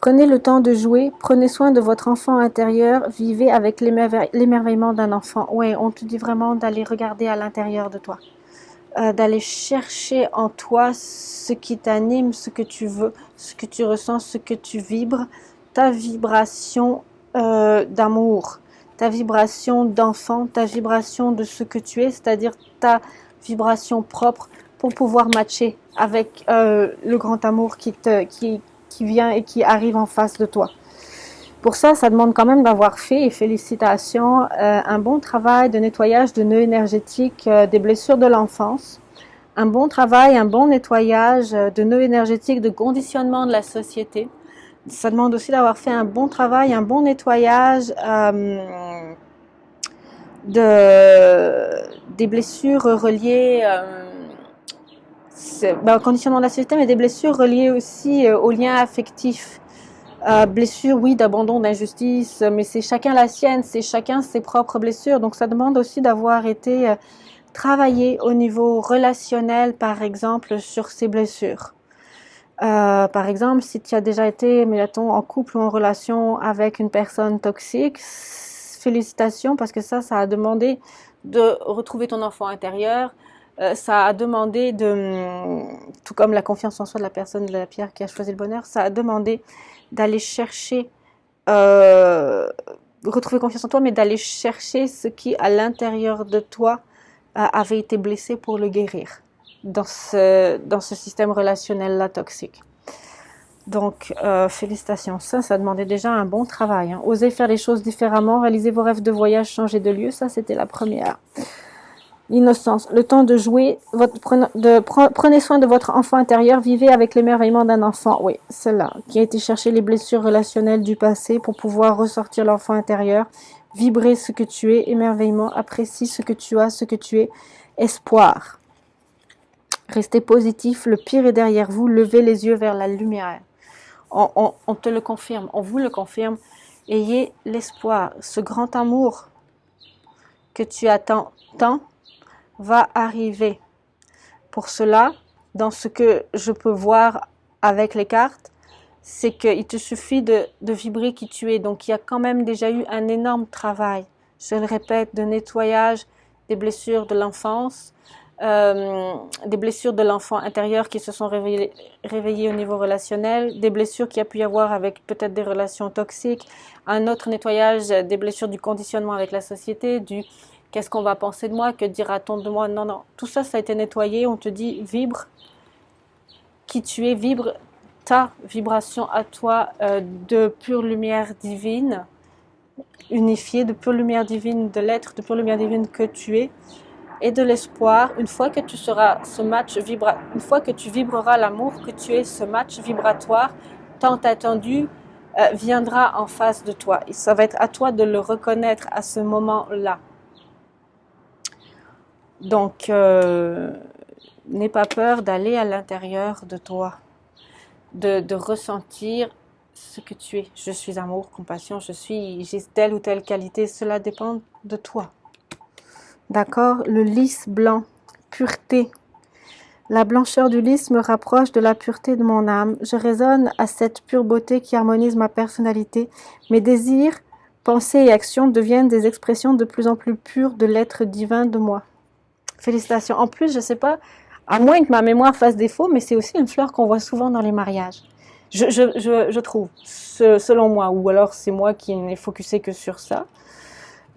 Prenez le temps de jouer, prenez soin de votre enfant intérieur, vivez avec l'émerveillement d'un enfant. Oui, on te dit vraiment d'aller regarder à l'intérieur de toi, d'aller chercher en toi ce qui t'anime, ce que tu veux, ce que tu ressens, ce que tu vibres, ta vibration d'amour, ta vibration d'enfant, ta vibration de ce que tu es, c'est-à-dire ta vibration propre pour pouvoir matcher avec le grand amour qui vient et qui arrive en face de toi. Pour ça, ça demande quand même d'avoir fait, et félicitations, un bon travail de nettoyage de nœuds énergétiques des blessures de l'enfance, un bon travail, un bon nettoyage de nœuds énergétiques de conditionnement de la société. Ça demande aussi d'avoir fait un bon travail, un bon nettoyage des blessures reliées au conditionnement de la société, mais des blessures reliées aussi aux liens affectifs. Blessures, oui, d'abandon, d'injustice, mais c'est chacun la sienne, c'est chacun ses propres blessures. Donc ça demande aussi d'avoir été travaillé au niveau relationnel, par exemple, sur ces blessures. Par exemple, si tu as déjà été, mettons, en couple ou en relation avec une personne toxique, félicitations, parce que ça a demandé de retrouver ton enfant intérieur. Ça a demandé tout comme la confiance en soi de la personne de la pierre qui a choisi le bonheur, ça a demandé d'aller chercher, retrouver confiance en toi, mais d'aller chercher ce qui, à l'intérieur de toi, avait été blessé pour le guérir dans ce système relationnel-là toxique. Donc, félicitations. Ça demandait déjà un bon travail. Hein. Osez faire les choses différemment, réaliser vos rêves de voyage, changer de lieu, ça c'était la première. L'innocence, le temps de jouer, prenez soin de votre enfant intérieur, vivez avec l'émerveillement d'un enfant. Oui, celle-là, qui a été chercher les blessures relationnelles du passé pour pouvoir ressortir l'enfant intérieur, vibrer ce que tu es, émerveillement, apprécie ce que tu as, ce que tu es, espoir. Restez positif, le pire est derrière vous, levez les yeux vers la lumière. On te le confirme, on vous le confirme. Ayez l'espoir, ce grand amour que tu attends tant va arriver. Pour cela, dans ce que je peux voir avec les cartes, c'est qu'il te suffit de vibrer qui tu es. Donc, il y a quand même déjà eu un énorme travail, je le répète, de nettoyage des blessures de l'enfance, des blessures de l'enfant intérieur qui se sont réveillées au niveau relationnel, des blessures qu'il y a pu y avoir avec peut-être des relations toxiques, un autre nettoyage des blessures du conditionnement avec la société, du qu'est-ce qu'on va penser de moi, que dira-t-on de moi, non, non, tout ça, ça a été nettoyé, on te dit vibre qui tu es, vibre ta vibration à toi de pure lumière divine, unifiée, de pure lumière divine de l'être, de pure lumière divine que tu es, et de l'espoir. Une fois que tu seras ce match une fois que tu vibreras l'amour que tu es, ce match vibratoire tant attendu viendra en face de toi. Et ça va être à toi de le reconnaître à ce moment-là. Donc, n'aie pas peur d'aller à l'intérieur de toi, de ressentir ce que tu es. Je suis amour, compassion, j'ai telle ou telle qualité. Cela dépend de toi. D'accord? Le lys blanc, pureté. La blancheur du lys me rapproche de la pureté de mon âme. Je résonne à cette pure beauté qui harmonise ma personnalité. Mes désirs, pensées et actions deviennent des expressions de plus en plus pures de l'être divin de moi. Félicitations. En plus, je ne sais pas, à moins que ma mémoire fasse défaut, mais c'est aussi une fleur qu'on voit souvent dans les mariages. Je trouve, selon moi, ou alors c'est moi qui n'ai focusé que sur ça.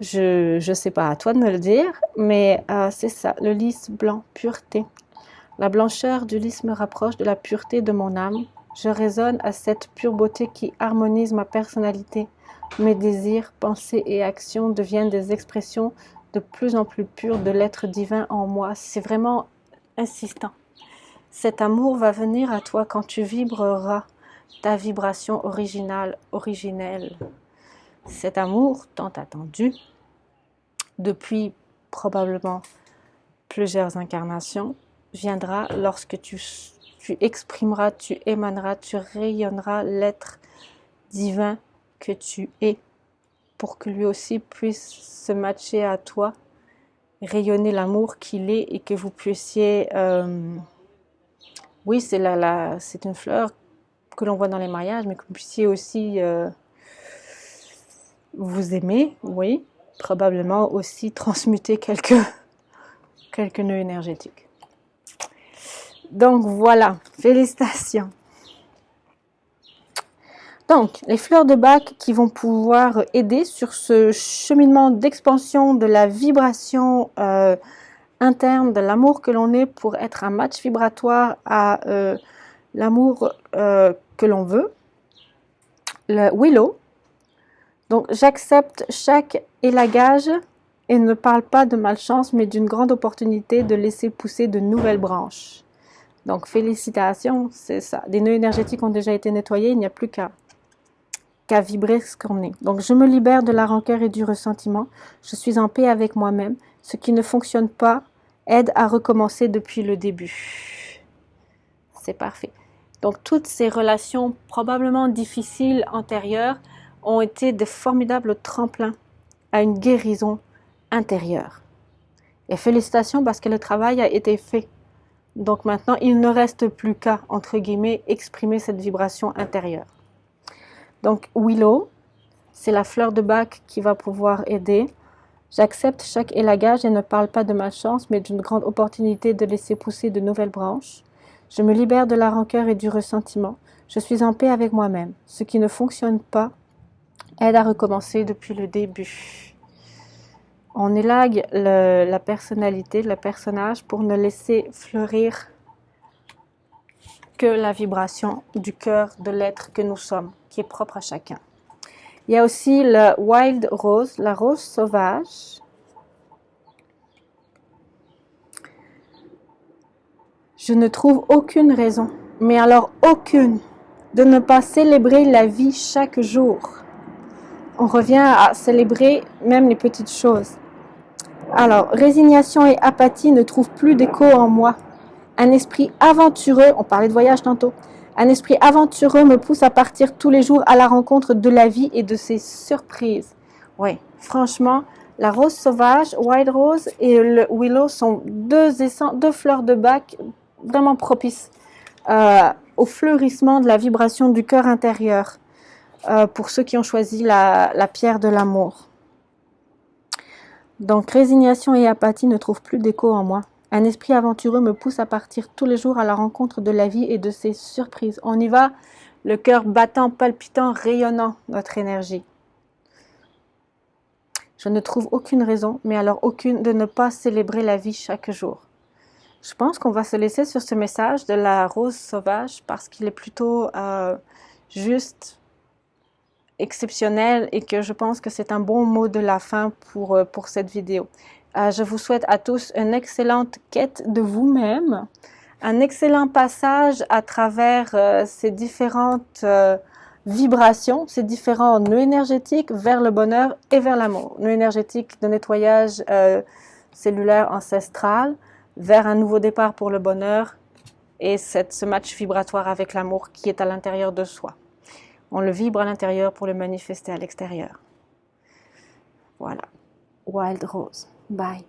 Je ne sais pas, à toi de me le dire, mais c'est ça, le lys blanc, pureté. La blancheur du lys me rapproche de la pureté de mon âme. Je résonne à cette pure beauté qui harmonise ma personnalité. Mes désirs, pensées et actions deviennent des expressions de plus en plus pures de l'être divin en moi. C'est vraiment insistant. Cet amour va venir à toi quand tu vibreras ta vibration originelle. Cet amour tant attendu depuis probablement plusieurs incarnations viendra lorsque tu exprimeras, tu émaneras, tu rayonneras l'être divin que tu es pour que lui aussi puisse se matcher à toi, rayonner l'amour qu'il est et que vous puissiez... oui, c'est une fleur que l'on voit dans les mariages, mais que vous puissiez aussi vous aimer, oui, probablement aussi transmuter quelques nœuds énergétiques. Donc voilà, félicitations. Donc, les fleurs de Bach qui vont pouvoir aider sur ce cheminement d'expansion de la vibration interne, de l'amour que l'on est pour être un match vibratoire à l'amour que l'on veut. Le Willow. Donc, j'accepte chaque élagage et ne parle pas de malchance, mais d'une grande opportunité de laisser pousser de nouvelles branches. Donc, félicitations, c'est ça. Des nœuds énergétiques ont déjà été nettoyés, il n'y a plus qu'à vibrer ce qu'on est. Donc, je me libère de la rancœur et du ressentiment. Je suis en paix avec moi-même. Ce qui ne fonctionne pas aide à recommencer depuis le début. C'est parfait. Donc, toutes ces relations probablement difficiles antérieures ont été de formidables tremplins à une guérison intérieure. Et félicitations parce que le travail a été fait. Donc maintenant, il ne reste plus qu'à, entre guillemets, exprimer cette vibration intérieure. Donc Willow, c'est la fleur de Bach qui va pouvoir aider. J'accepte chaque élagage et ne parle pas de malchance, mais d'une grande opportunité de laisser pousser de nouvelles branches. Je me libère de la rancœur et du ressentiment. Je suis en paix avec moi-même. Ce qui ne fonctionne pas aide à recommencer depuis le début. On élague la personnalité, le personnage pour ne laisser fleurir que la vibration du cœur de l'être que nous sommes, qui est propre à chacun. Il y a aussi le Wild Rose, la rose sauvage. Je ne trouve aucune raison, mais alors aucune, de ne pas célébrer la vie chaque jour. On revient à célébrer même les petites choses. Alors, résignation et apathie ne trouvent plus d'écho en moi. Un esprit aventureux, on parlait de voyage tantôt, un esprit aventureux me pousse à partir tous les jours à la rencontre de la vie et de ses surprises. Oui, franchement, la rose sauvage, Wild Rose et le Willow sont deux fleurs de Bach vraiment propices au fleurissement de la vibration du cœur intérieur pour ceux qui ont choisi la pierre de l'amour. Donc, résignation et apathie ne trouvent plus d'écho en moi. Un esprit aventureux me pousse à partir tous les jours à la rencontre de la vie et de ses surprises. On y va, le cœur battant, palpitant, rayonnant, notre énergie. Je ne trouve aucune raison, mais alors aucune, de ne pas célébrer la vie chaque jour. Je pense qu'on va se laisser sur ce message de la rose sauvage parce qu'il est plutôt juste, exceptionnel et que je pense que c'est un bon mot de la fin pour cette vidéo. Je vous souhaite à tous une excellente quête de vous-même, un excellent passage à travers ces différentes vibrations, ces différents nœuds énergétiques vers le bonheur et vers l'amour. Nœud énergétique de nettoyage cellulaire ancestral vers un nouveau départ pour le bonheur et ce match vibratoire avec l'amour qui est à l'intérieur de soi. On le vibre à l'intérieur pour le manifester à l'extérieur. Voilà. Wild Rose. Bye.